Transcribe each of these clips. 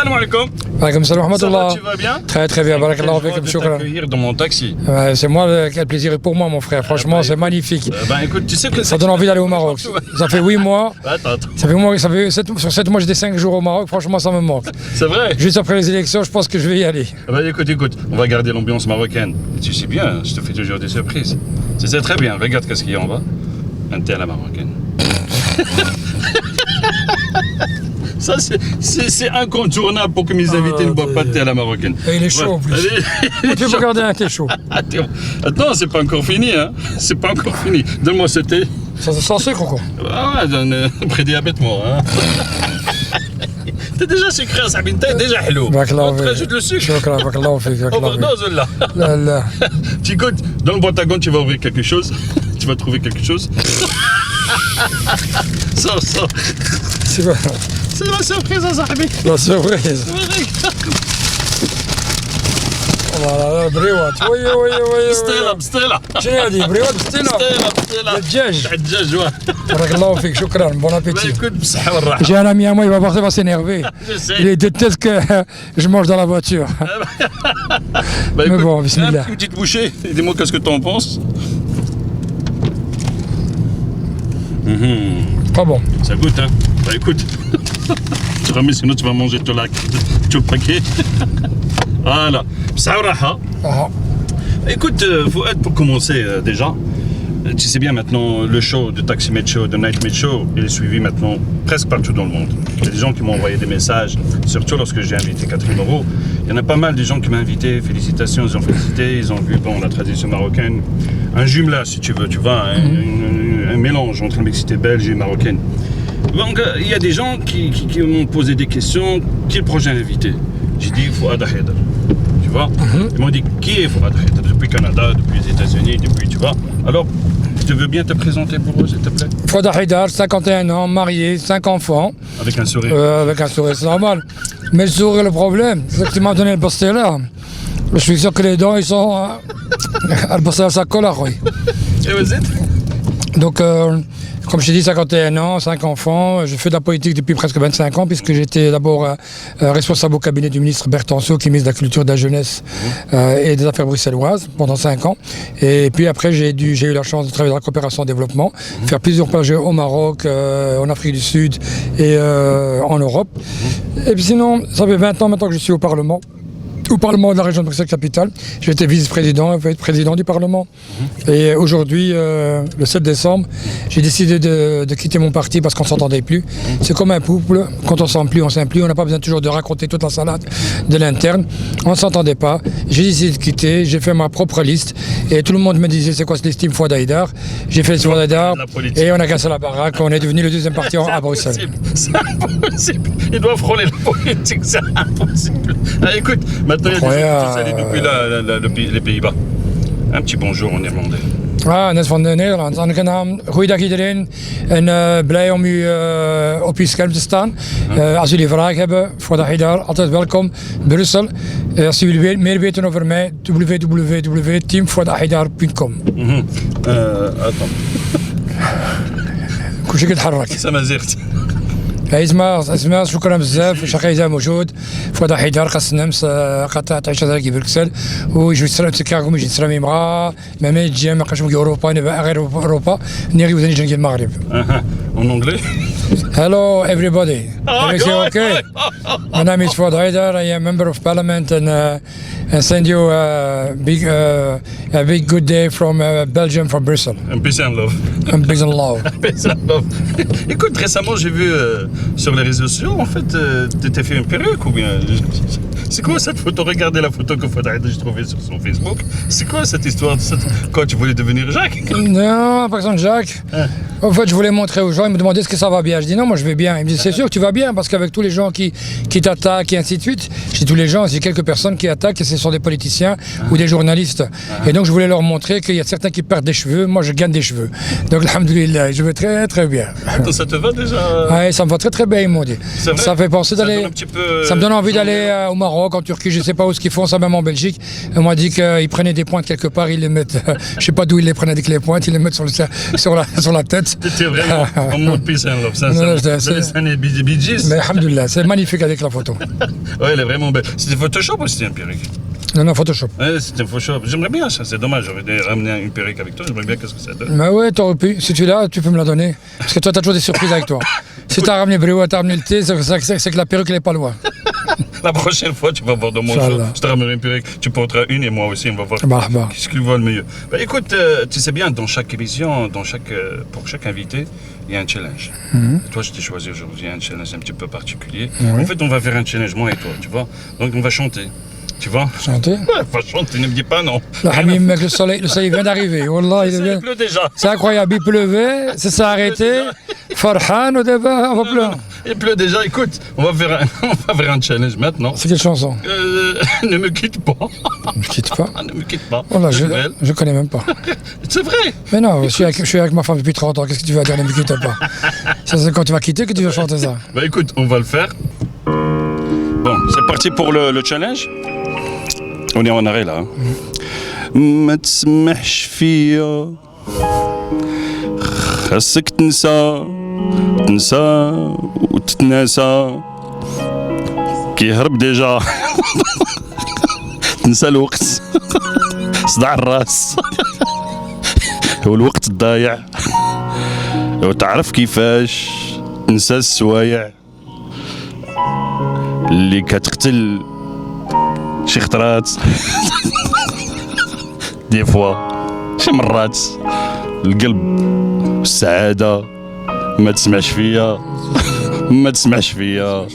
Salam alaikum. Alaikum salam wa Ça va, rahmatullah. tu vas bien? Très très bien, barakallahu Quelle joie fikum, de shukran. t'accueillir dans mon taxi. C'est moi, quel plaisir est pour moi mon frère, franchement c'est magnifique. Ben écoute, tu sais que Ça donne envie d'aller au Maroc. Ça fait 8 mois, Attends, sur 7 mois j'étais 5 jours au Maroc, franchement ça me manque. c'est vrai? Juste après les élections, je pense que je vais y aller. Ben écoute, on va garder l'ambiance marocaine. Tu sais bien, je te fais toujours des surprises. C'est très bien, regarde qu'est-ce qu'il y a en bas. Un thé à la marocaine. Ça, c'est incontournable pour que mes invités ne boivent pas de thé à la marocaine. Et il est chaud en plus. Tu peux regarder un thé chaud. Attends, c'est pas encore fini, hein. C'est pas encore fini. Donne-moi ce thé. Ça sans sucre quoi. Ah ouais, donne prédiabète moi, hein. T'es déjà sucré, Sabine, t'es déjà hello. On te rajoute le sucre. Shukran, barakallahu fik, barakallahu fik. Overdose là. Là, là. Tu écoutes, dans le boîte à gants, tu vas ouvrir quelque chose. Tu vas trouver quelque chose. Sors. C'est quoi C'est la surprise, hein, Sahabi. la surprise. Voilà, بريوات وي بستيلا شنو هذه بريوات بستيلا الدجاج الدجاج واه. بارك الله فيك شكرا بون Bah ابيتي écoute, بالصحة والراحة. J'ai un ami à moi, il va partir, il va s'énerver. Je sais. Il déteste que je mange dans la voiture. Bah Mais écoute, bon, bismillah. une petite bouchée, et dis-moi qu'est-ce que t'en penses. Pas bon. Ça goûte, hein. Bah écoute, tu remets, sinon tu vas manger tout le paquet. Voilà. Ça raha. Ah, Écoute, Fouad, pour commencer déjà, tu sais bien maintenant, le show de Taxi Med Show, de Night Med Show, il est suivi maintenant presque partout dans le monde. Il y a des gens qui m'ont envoyé des messages, surtout lorsque j'ai invité Catherine Moreau. Il y en a pas mal des gens qui m'ont invité, félicitations, ils ont félicité, ils ont vu bon, la tradition marocaine, un jumelage si tu veux, tu vois, un mélange entre la mixité belge et marocaine. Donc il y a des gens qui m'ont posé des questions, qui est le prochain invité? J'ai dit Fouad Haïdar. Tu vois, ils m'ont dit qui est Fouad Haïdar depuis le Canada, depuis les États-Unis, depuis, tu vois. Alors, tu veux bien te présenter pour eux, s'il te plaît? Fouad Haïdar, 51 ans, marié, 5 enfants. Avec un sourire. Avec un sourire, c'est normal. Mais le sourire, le problème, c'est que tu m'as donné le pastella. Je suis sûr que les dents, ils sont. Le pastella, ça colle à quoi. Et vous êtes? Donc, comme je t'ai dit, 51 ans, 5 enfants. Je fais de la politique depuis presque 25 ans, puisque j'étais d'abord responsable au cabinet du ministre Bertanceau, qui est ministre de la Culture, de la Jeunesse et des Affaires bruxelloises pendant 5 ans. Et puis après, j'ai eu la chance de travailler dans la coopération développement, faire plusieurs projets au Maroc, en Afrique du Sud et en Europe. Et puis sinon, ça fait 20 ans maintenant que je suis au Parlement de la région de Bruxelles-Capitale. J'ai été vice-président, président du Parlement. Et aujourd'hui, le 7 décembre, j'ai décidé de quitter mon parti parce qu'on ne s'entendait plus. C'est comme un couple, quand on ne s'entend plus, on ne s'aime plus. On n'a pas besoin toujours de raconter toute la salade de l'interne. On ne s'entendait pas. J'ai décidé de quitter, j'ai fait ma propre liste. Et tout le monde me disait, c'est quoi cette liste Fouad Haïdar? J'ai fait le Fouad Haïdar et on a cassé la baraque. On est devenu le deuxième parti à Bruxelles. C'est impossible. Ils doivent frôler la politique, c'est impossible. Ah, écoute, maintenant il y a des gens qui saluent depuis les Pays-Bas. Un petit bonjour en néerlandais. Net van Nederland. Aangenaam, goeiedag iedereen. En blij om u op uw scherm te staan. Als jullie vragen hebben, Fouad Haïdar, altijd welkom. Brussel. Als jullie meer weten over mij, www.teamfouadhaïdar.com. Attends. كل شيء يتحرك. Ça زرت. اسمع شكرا بزاف شقيزة موجود فؤاد حيدر قص نمس قطع تعيش هذا بروكسل ويجي يسرم تكاكم يجي يسرم مع ما يجي ما قشم اوروبا غير اوروبا نيجي وذني جنجي المغرب. En anglais? Hello everybody. Everything God. okay? My name is Fouad Haïdar. I am member of parliament and send you a big good day from Belgium, from Brussels. Un peace and love. And peace and love. Peace and love. Écoute, récemment j'ai vu sur les réseaux sociaux, en fait, tu t'es fait une perruque ou bien? C'est quoi cette photo? Regardez la photo que Fouad Haïdar j'ai trouvée sur son Facebook. C'est quoi cette histoire? Quand tu voulais devenir Jacques? Non, par exemple Jacques. En fait, je voulais montrer aux gens, ils me demandaient est-ce que ça va bien. Je dis non, moi je vais bien. Ils me disent c'est sûr que tu vas bien parce qu'avec tous les gens qui t'attaquent et ainsi de suite, je dis tous les gens, c'est quelques personnes qui attaquent et ce sont des politiciens ou des journalistes. Et donc je voulais leur montrer qu'il y a certains qui perdent des cheveux, moi je gagne des cheveux. Donc alhamdoulilah, je vais très très bien. Attends, ça te va déjà? Ouais, ça me va très très bien, ils m'ont dit. Ça fait penser d'aller. Ça me donne envie d'aller au Maroc. Maroc, en Turquie, je ne sais pas où ce qu'ils font ça, même en Belgique. On m'a dit qu'ils prenaient des pointes quelque part, ils les mettent, je ne sais pas d'où ils les prennent avec les pointes, ils les mettent sur la tête. C'était vraiment en mode peace and love, ça. C'est un Bee Gees. Mais alhamdoulilah, c'est magnifique avec la photo. Ouais, elle est vraiment belle. C'était Photoshop ou c'était un perruque? Non, Photoshop. Ouais, c'était Photoshop. J'aimerais bien ça, c'est dommage, j'aurais dû ramener une perruque avec toi, j'aimerais bien qu'est-ce que ça donne. Mais ouais, t'aurais pu. Si tu l'as, tu peux me la donner. Parce que toi, t'as toujours des surprises avec toi. Si t'as ramené Bréoua, t'as ramené le thé, c'est que la perruque, elle est pas loin. La prochaine fois, tu vas voir dans mon show, je te ramènerai une perruque, tu porteras une et moi aussi, on va voir qu'est-ce qui va le mieux. Bah, écoute, tu sais bien, dans chaque émission, pour chaque invité, il y a un challenge. Toi, je t'ai choisi aujourd'hui un challenge un petit peu particulier. En fait, on va faire un challenge, moi et toi, tu vois. Donc, on va chanter. Tu vois? Chanter? Ouais, pas chanter, ne me dis pas non. Hamim, mec, le soleil vient d'arriver. Wallah, Il pleut déjà. C'est incroyable, il pleuvait, ça s'est arrêté. Farhan, au début, on va pleurer. Il pleut déjà, écoute, on va faire un challenge maintenant. C'est quelle chanson? Ne me quitte pas. Ne me quitte pas. Ne me quitte pas. Voilà, je connais même pas. C'est vrai. Mais non, je suis avec ma femme depuis 30 ans, qu'est-ce que tu vas dire, ne me quitte pas? Ça, c'est quand tu vas quitter que tu vas chanter ça. Bah écoute, on va le faire. Bon, c'est parti pour le challenge. On est en arrêt là. ما تسمحش فيا خاصك تنسى وتتناسى كيهرب ديجا تنسى الوقت صداع الراس والوقت الضايع وتعرف كيفاش تنسى السوايع اللي كتقتل شي خطرات دي فوا شي مرات القلب والسعادة ما تسمعش فيا ما تسمعش فيا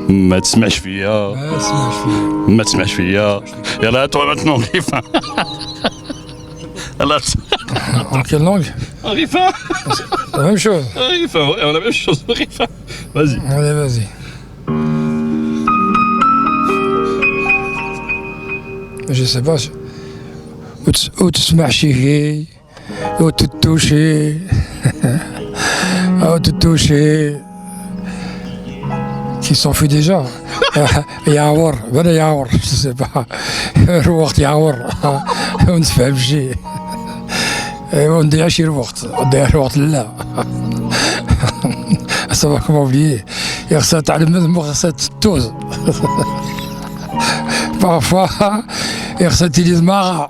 ما تسمعش فيا ما تسمعش فيا يلا toi maintenant Rifa alors en quelle langue? Rifa la même chose. Rifa ouais, on a la même chose Rifa vas-y allez vas-y je sais pas où تسمع شي où te toucher où te toucher qui s'enfuit déjà يعور بدا يعور je sais pas الوقت يعور ونتفهم شي ونضيع شي الوقت نضيع الوقت لا ça va comment oublier خصها تعلم خصها تتوز parfois خصها تيليز مغا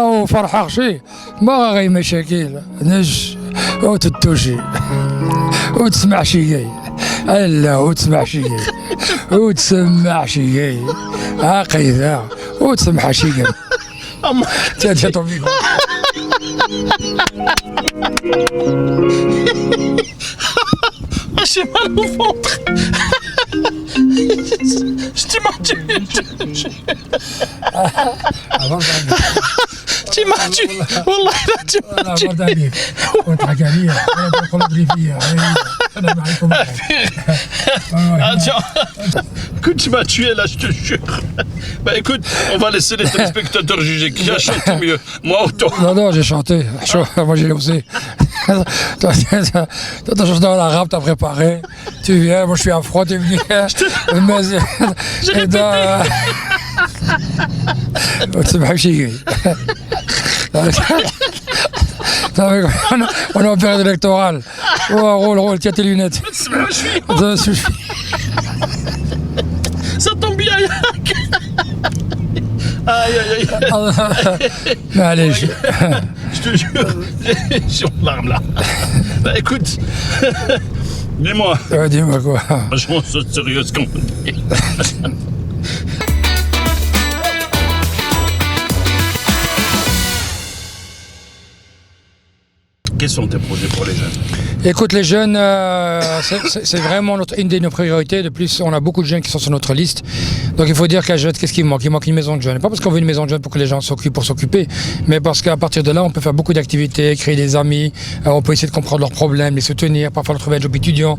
وفرحة شي مغا غير مشاكل نج وتتوشي وتسمع شي جاي لا وتسمع شي جاي وتسمع شي جاي عقيدة وتسمع شي جاي تاتي طبيب j'ai mal au ventre. Je t'ai menti. Tu m'as tué. والله لا tu m'as tué. وضحك عليا انا تقلب لي فيا انا معكم Écoute, tu m'as tué là, je te jure. Bah écoute, on va laisser les téléspectateurs juger qui a chanté mieux, moi ou toi. Non, j'ai chanté. Moi j'ai aussi. Toi, t'as chanté dans l'arabe, t'as préparé. Tu viens, moi je suis à froid, tu viens. J'ai répété. تسمع شي on est en période électorale. Roule, tiens tes lunettes. Ça tombe bien. Aïe, aïe, aïe. Mais allez, je te jure, j'ai sur l'arme là. Bah écoute, dis-moi. Dis-moi quoi. Franchement, c'est sérieux ce qu'on dit. Quels sont tes projets pour les jeunes? Écoute, les jeunes, c'est vraiment une de nos priorités. De plus, on a beaucoup de jeunes qui sont sur notre liste. Donc il faut dire qu'à Jeuette, qu'est-ce qu'il manque? Il manque une maison de jeunes. Pas parce qu'on veut une maison de jeunes pour que les gens s'occupent pour s'occuper, mais parce qu'à partir de là, on peut faire beaucoup d'activités, créer des amis, on peut essayer de comprendre leurs problèmes, les soutenir, parfois leur trouver un job étudiant,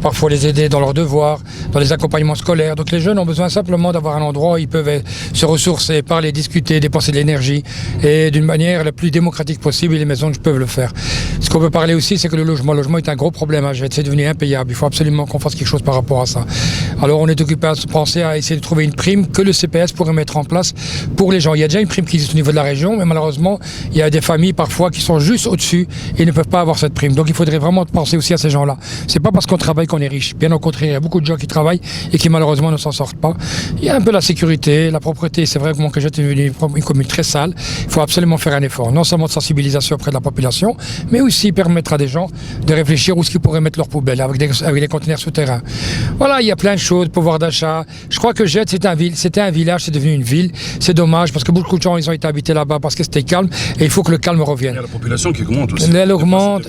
parfois les aider dans leurs devoirs, dans les accompagnements scolaires. Donc les jeunes ont besoin simplement d'avoir un endroit où ils peuvent se ressourcer, parler, discuter, dépenser de l'énergie et d'une manière la plus démocratique possible, et les maisons peuvent le faire. Ce qu'on peut parler aussi, c'est que le logement est un gros problème. C'est devenu impayable. Il faut absolument qu'on fasse quelque chose par rapport à ça. Alors on est occupé à penser à essayer de trouver une prime que le CPS pourrait mettre en place pour les gens. Il y a déjà une prime qui existe au niveau de la région, mais malheureusement, il y a des familles parfois qui sont juste au-dessus et ne peuvent pas avoir cette prime. Donc il faudrait vraiment penser aussi à ces gens-là. C'est pas parce qu'on travaille qu'on est riche. Bien au contraire, il y a beaucoup de gens qui travaillent et qui malheureusement ne s'en sortent pas. Il y a un peu la sécurité, la propreté. C'est vrai que Jette est une commune très sale. Il faut absolument faire un effort, non seulement de sensibilisation auprès de la population, mais aussi permettre à des gens de réfléchir où est-ce qu'ils pourraient mettre leurs poubelles avec des conteneurs souterrains. Voilà, il y a plein de choses, pouvoir d'achat. Je crois que Jette, c'était un village, c'est devenu une ville. C'est dommage parce que beaucoup de gens ils ont été habités là-bas parce que c'était calme et il faut que le calme revienne. Il y a la population qui augmente aussi. Elle augmente,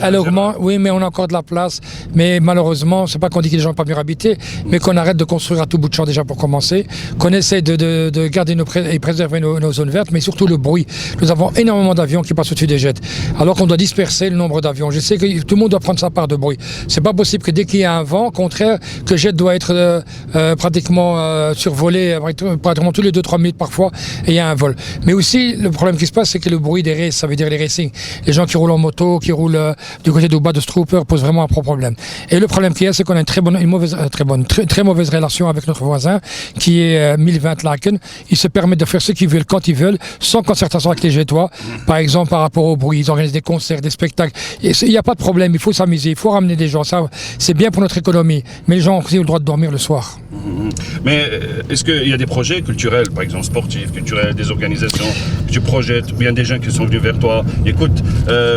oui, mais on a encore de la place. Mais malheureusement, c'est pas qu'on dit que les gens ne peuvent pas venir habiter, mais qu'on arrête de construire à tout bout de champ déjà pour commencer, qu'on essaie de garder et préserver nos zones vertes, mais surtout le bruit. Nous avons énormément d'avions qui passent au-dessus des jets, alors qu'on doit disperser le nombre d'avions. Je sais que tout le monde doit prendre sa part de bruit. C'est pas possible que dès qu'il y a un vent, au contraire, que le jet doit être pratiquement survolé, pratiquement tous les 2-3 minutes parfois, et il y a un vol. Mais aussi, le problème qui se passe, c'est que le bruit des races, ça veut dire les racing, les gens qui roulent en moto, qui roulent du côté d'Ouba de Strooper, pose vraiment un problème. Et le problème qu'il y a, c'est qu'on a une très mauvaise relation avec notre voisin, qui est 1020 Laken. Ils se permettent de faire ce qu'ils veulent quand ils veulent, sans concertation avec les Jettois. Par exemple, par rapport au bruit, ils organisent des concerts, des spectacles. Il n'y a pas de problème, il faut s'amuser, il faut ramener des gens. Ça, c'est bien pour notre économie. Mais les gens ont aussi le droit de dormir le soir. Mais est-ce qu'il y a des projets culturels, par exemple sportifs, culturels, des organisations que tu projettes, bien des gens qui sont venus vers toi, écoute,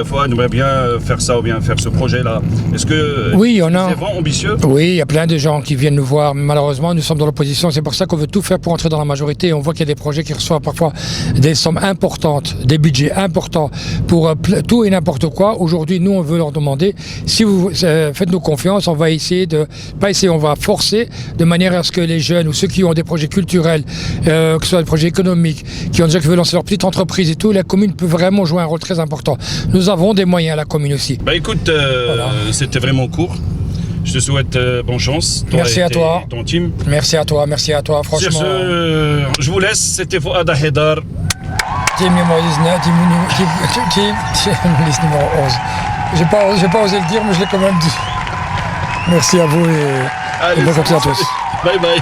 Fouad, on aimerait bien faire ça ou bien faire ce projet-là. Est-ce que oui, c'est vraiment ambitieux? Oui, il y a plein de gens qui viennent nous voir. Malheureusement, nous sommes dans l'opposition. C'est pour ça qu'on veut tout faire pour entrer dans la majorité. On voit qu'il y a des projets qui reçoivent parfois des sommes importantes, des budgets importants pour tout et n'importe quoi. Aujourd'hui, nous, on veut leur demander, si vous faites-nous confiance, on va essayer on va forcer de manière à ce que les jeunes ou ceux qui ont des projets culturels, que ce soit des projets économiques, qui veulent lancer leur petite entreprise et tout, la commune peut vraiment jouer un rôle très important. Nous avons des moyens à la commune aussi. Bah écoute, voilà. C'était vraiment court. Je te souhaite bonne chance. Merci à toi. Ton team. Merci à toi, franchement. Sur ce, je vous laisse. C'était Fouad Haidar. Team numéro 19, liste numéro 11. J'ai pas osé le dire, mais je l'ai quand même dit. Merci à vous et bonne continuation à tous. Bye bye.